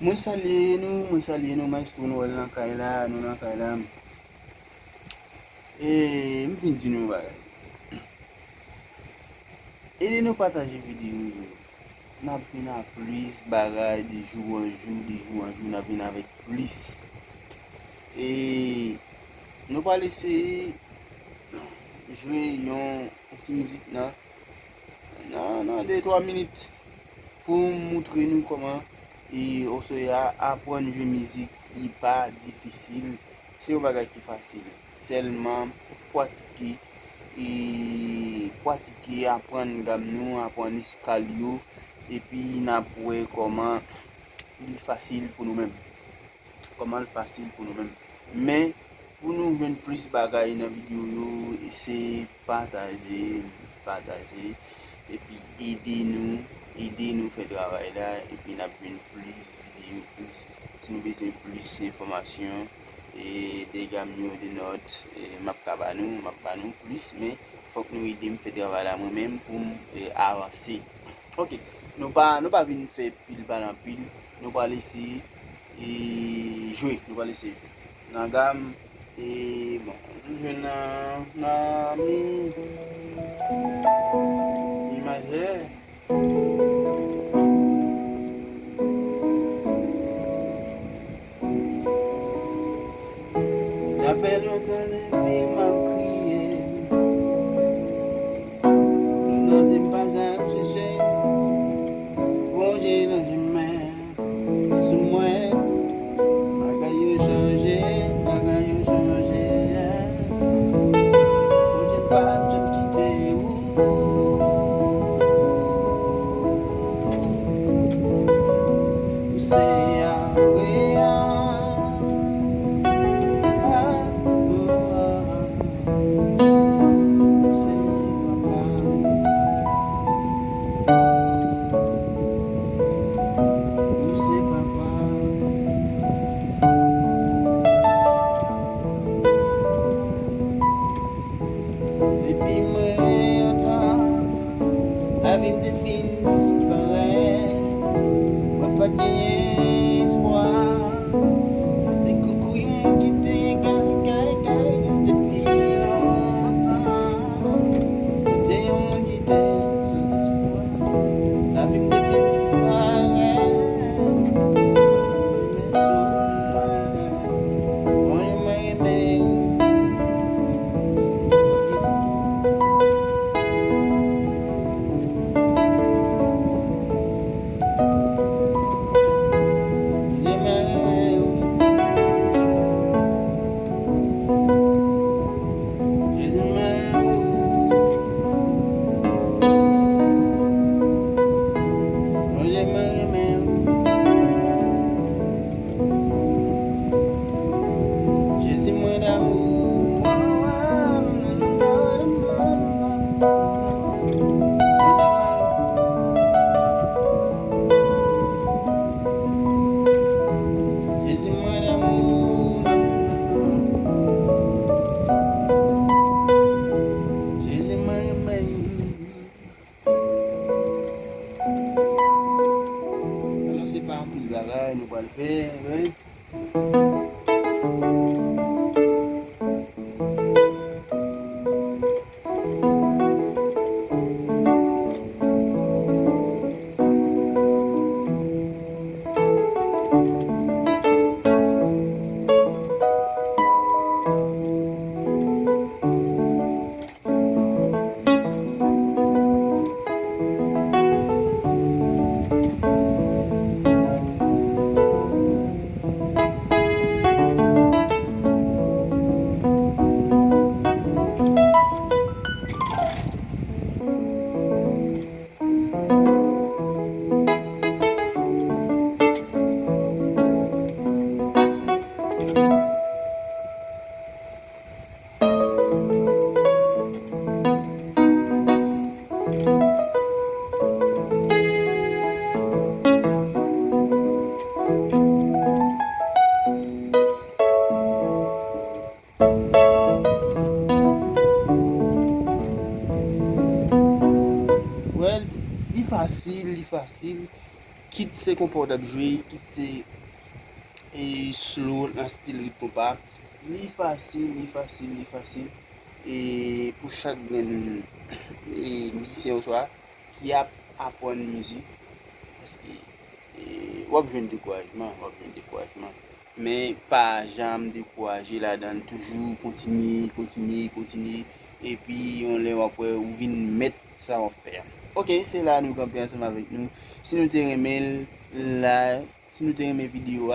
Mwen salye nou maestro nou wèl nan kay la, nou nan kay la. Mwen fin di nou bagay. Ede nou pataje videyo yo. Nap vin a plis bagay di jou an jou, nap vin avèk plis. Nou pa lese jwe yon ti mizik nan 2-3 minit pou moutre nou koman oso apwen jwe mizik li pa difisil. Se yon bagay ki fasil. Selman pratike apwen gam nou, apwen iskal yo, epi napwe koman li fasil pou nou men. Men pou nou ven plis bagay nan video yo, ese pataje, epi ede nou fè travay la, epi nap ven plis video, si nou bezwen plis informasyon, de gam yo, de not, map banou plis, men fòk nou ede m fè travay la mwen men pou avanse. Ok, nou pa vin fè pil banan pil, nou pa lese jwe. Nan gam, bon, jwe nan mi majeur. Ça fait longtemps depuis m'a crié. Non, c'est pas ça, c'est bon Dieu dans les mains. Sous moi, bagaille changé. Bon Dieu pas me quitter. Epi mwen atan, la vi mte fin disparaît. Mwen pa genye espoir. Te koukou moun ki te gay depi longtemps. Te yon moun ki te sans espoir. La vi mte fin disparaît. Mwen sou mwen remè. Alors c'est pas un pile bagay nou pa le fè, li fasil, quitte c'est confortable jouer, quitte c'est slow dans style rythme pas. Li facile. Et pour chaque musicien au soir qui a apprendre musique parce que wap jwen découragement. Mais pas jamais décourager là-dedans, toujours continuer. Et puis on les après ou vient mettre ça en faire. Ok, c'est là nous camper ensemble avec nous. Si nous t'aimez la, si nous t'aimez vidéo,